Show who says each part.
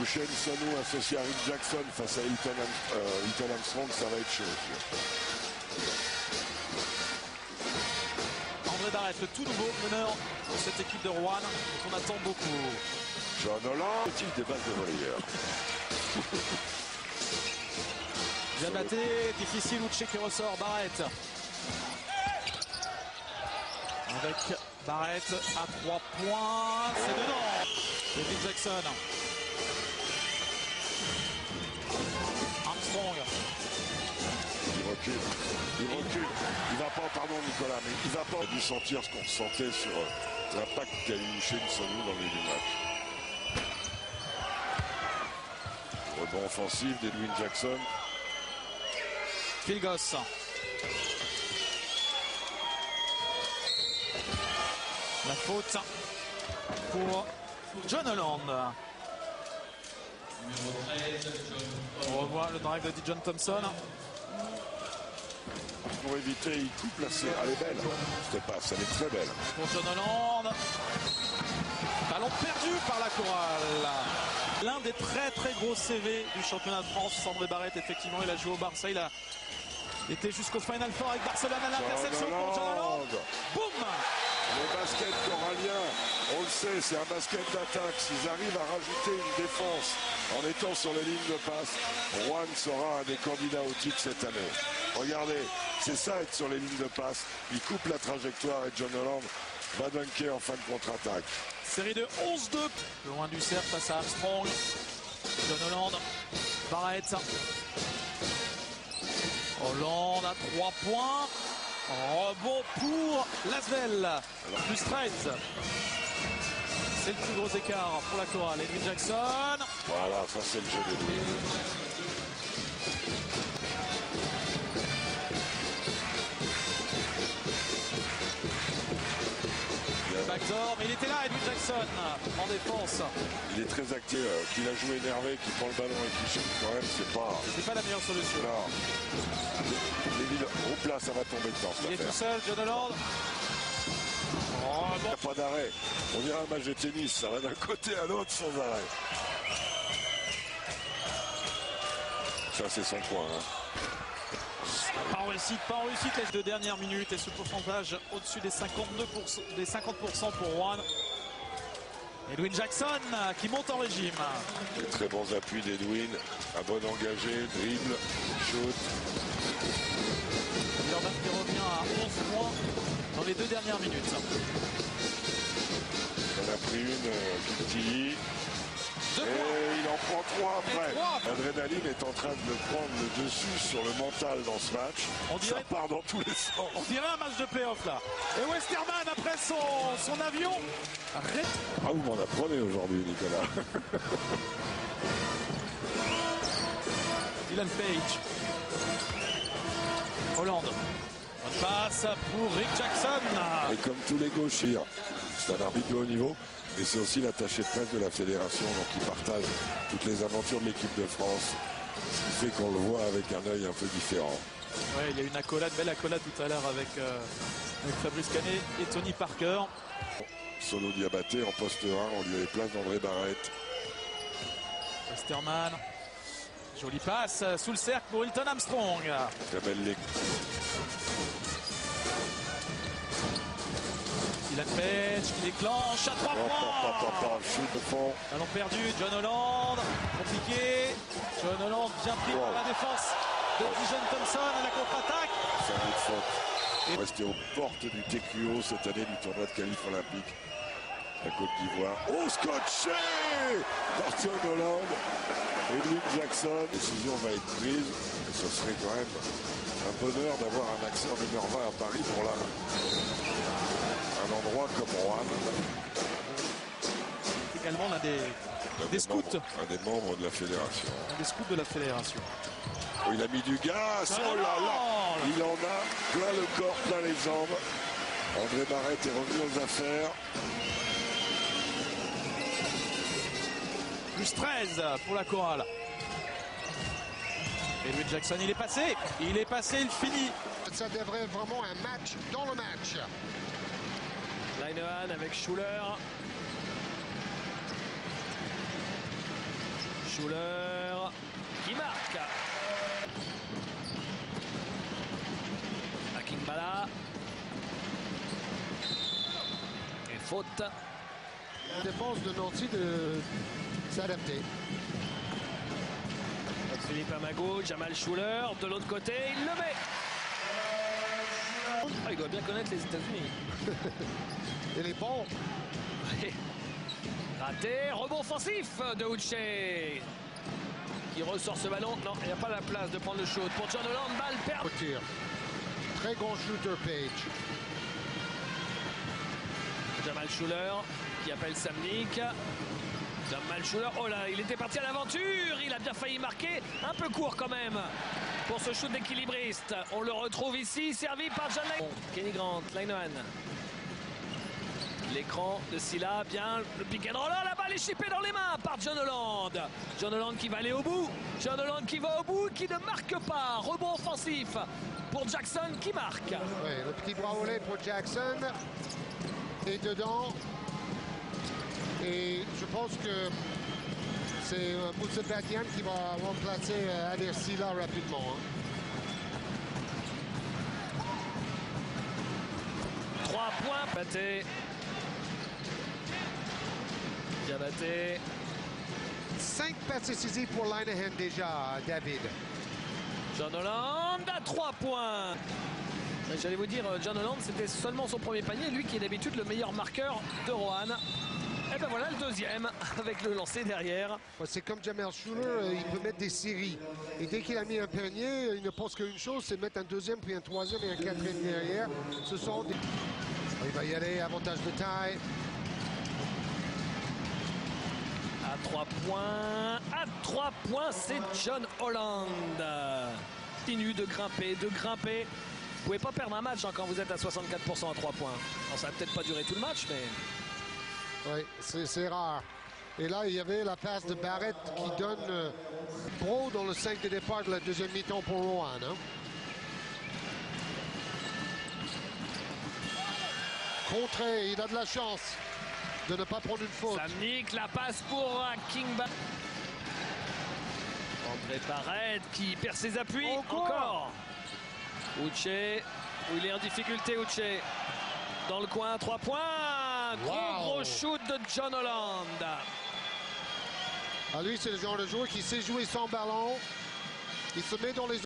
Speaker 1: Usain Sonu associé à Rick Jackson face à Hilton Armstrong, ça va être chaud.
Speaker 2: André Barrett, le tout nouveau meneur de cette équipe de Rouen, dont on attend beaucoup.
Speaker 1: John Holland, est-il des bases de volleyeur?
Speaker 2: Diabaté, difficile, Uche qui ressort, Barrett. Avec Barrett à 3 points, c'est dedans. David Jackson. Armstrong.
Speaker 1: Il recule. Il va pas, pardon Nicolas, mais il va pas. Il a dû sentir ce qu'on ressentait sur l'impact qu'a eu Usain Sonu dans les deux matchs. Rebond offensif d'Edwin Jackson.
Speaker 2: Phil Goss. La faute pour John Holland. On revoit le drive de Dijon Thompson.
Speaker 1: Pour éviter, il coupe la serre. Elle est belle. Cette passe, elle est très belle.
Speaker 2: Pour John Holland. Ballon perdu par la chorale. L'un des très gros CV du championnat de France, André Barrett, effectivement, il a joué au Barça. Il a été jusqu'au Final Four avec Barcelone à l'interception pour John Holland. Boum!
Speaker 1: Le basket corallien, on le sait, c'est un basket d'attaque. S'ils arrivent à rajouter une défense en étant sur les lignes de passe, Rouen sera un des candidats au titre cette année. Regardez, c'est ça être sur les lignes de passe. Il coupe la trajectoire et John Holland va dunker en fin de contre-attaque.
Speaker 2: Série de 11-2. Loin du cercle face à Armstrong. John Holland. Barrett. Holland à 3 points. Rebond pour Lasvel. Plus 13. C'est le plus gros écart pour la chorale. Edwin Jackson.
Speaker 1: Voilà, ça c'est le jeu des deux.
Speaker 2: Backdoor, mais il était là, Edwin Jackson, en défense.
Speaker 1: Il est très actif, qu'il a joué énervé, qu'il prend le ballon et qu'il chute quand même,
Speaker 2: c'est pas la meilleure solution.
Speaker 1: Non. Hop là, ça va tomber dedans.
Speaker 2: Il est tout seul, John Holland. Oh, bon.
Speaker 1: Il n'y a pas d'arrêt. On dirait un match de tennis, ça va d'un côté à l'autre sans arrêt. Ça c'est son point.
Speaker 2: Pas en réussite les 2 dernières minutes et ce pourcentage au-dessus des 50% pour Rouen. Edwin Jackson qui monte en régime.
Speaker 1: Des très bons appuis d'Edwin, un bon engagé, dribble, shoot.
Speaker 2: Urban qui revient à 11 points dans les 2 dernières minutes.
Speaker 1: Il en a pris une, Kiltilly. Et il en prend 3 après. L'adrénaline est en train de prendre le dessus sur le mental dans ce match. Ça part dans tous les sens.
Speaker 2: On dirait un match de play-off là. Et Westerman après son avion.
Speaker 1: Ah, vous m'en apprenez aujourd'hui, Nicolas.
Speaker 2: Dylan Page. Holland. Bonne passe pour Rick Jackson.
Speaker 1: Et comme tous les gauchers, c'est un arbitre de haut niveau. Mais c'est aussi l'attaché de presse de la fédération, donc il partage toutes les aventures de l'équipe de France, ce qui fait qu'on le voit avec un œil un peu différent.
Speaker 2: Ouais, il y a une accolade, belle accolade tout à l'heure avec Fabrice Canet et Tony Parker.
Speaker 1: Solo Diabaté en poste 1, on lui a les places d'André Barrett.
Speaker 2: Westerman, jolie passe sous le cercle pour Hilton Armstrong.
Speaker 1: Très belle ligue.
Speaker 2: Dylan Page qui déclenche à 3 points.
Speaker 1: Chute de fond.
Speaker 2: Ballon perdu, John Holland. Compliqué. John Holland bien pris par la défense de Dijon Thompson à la contre-attaque.
Speaker 1: C'est un but de faute. Rester aux portes du TQO cette année du tournoi de qualif olympique. La Côte d'Ivoire. Oh, scotché par John Holland. Edwin Jackson. La décision va être prise. Et ce serait quand même un bonheur d'avoir un accès en numéro 20 à Paris pour un endroit comme Rouen.
Speaker 2: Également l'un des scouts.
Speaker 1: Un des membres de la fédération.
Speaker 2: Un des scouts de la fédération.
Speaker 1: Oh, il a mis du gaz. Oh là là. Il en a plein le corps, plein les jambes. André Barrett est revenu aux affaires.
Speaker 2: Plus 13 pour la chorale. Edwin Jackson, il est passé, il finit.
Speaker 3: Ça devrait vraiment un match dans le match.
Speaker 4: Linehan avec Schuller. Schuler qui marque. Akingbala. Et faute.
Speaker 3: La défense de Nancy de s'adapter.
Speaker 4: Philippe Amago, Jamal Schuler, de l'autre côté, il le met. Oh, il doit bien connaître les États-Unis.
Speaker 3: Il est bon.
Speaker 4: Raté, rebond offensif de Uche. Qui ressort ce ballon. Non, il n'y a pas la place de prendre le shoot. Pour John Holland, balle perdue.
Speaker 3: Au tir. Très grand shooter, Page.
Speaker 4: Jamal Schuler qui appelle Samnik. Jamal Schuler, oh là, il était parti à l'aventure. Il a bien failli marquer. Un peu court quand même pour ce shoot d'équilibriste. On le retrouve ici, servi par John Lane. Kenny Grant, Lineman. L'écran de Silla, bien le pick and roll. La balle est chippée dans les mains par John Holland. John Holland qui va aller au bout. John Holland qui va au bout, qui ne marque pas. Rebond offensif pour Jackson qui marque.
Speaker 3: Oui, le petit bras au lait pour Jackson. Et dedans. Et je pense que c'est Moussa Badian qui va remplacer Adir Silla rapidement.
Speaker 4: 3 points, Baté. Diabaté.
Speaker 3: 5 passes décisives pour Linehan déjà, David.
Speaker 4: John Holland à 3 points. J'allais vous dire, John Holland, c'était seulement son premier panier. Lui qui est d'habitude le meilleur marqueur de Roanne. Et ben voilà le deuxième avec le lancer derrière.
Speaker 3: C'est comme Jamal Schuler, il peut mettre des séries. Et dès qu'il a mis un panier, il ne pense qu'une chose, c'est mettre un deuxième, puis un troisième et un quatrième derrière. Ce sont des... Il va y aller, avantage de taille.
Speaker 4: À 3 points. À 3 points, c'est John Holland. Continue de grimper, de grimper. Vous pouvez pas perdre un match quand vous êtes à 64% à 3 points. Alors, ça va peut-être pas durer tout le match, mais...
Speaker 3: Oui, c'est rare. Et là, il y avait la passe de Barrett qui donne pro dans le 5 de départ de la deuxième mi-temps pour Roanne. Contré, il a de la chance de ne pas prendre une faute.
Speaker 4: Samnik, la passe pour Kingba. André Barrett qui perd ses appuis. Encore. Uche, où il est en difficulté, Uche. Dans le coin, 3 points. Gros shoot de John Holland.
Speaker 3: Ah, lui, c'est le genre de joueur qui sait jouer sans ballon. Il se met dans les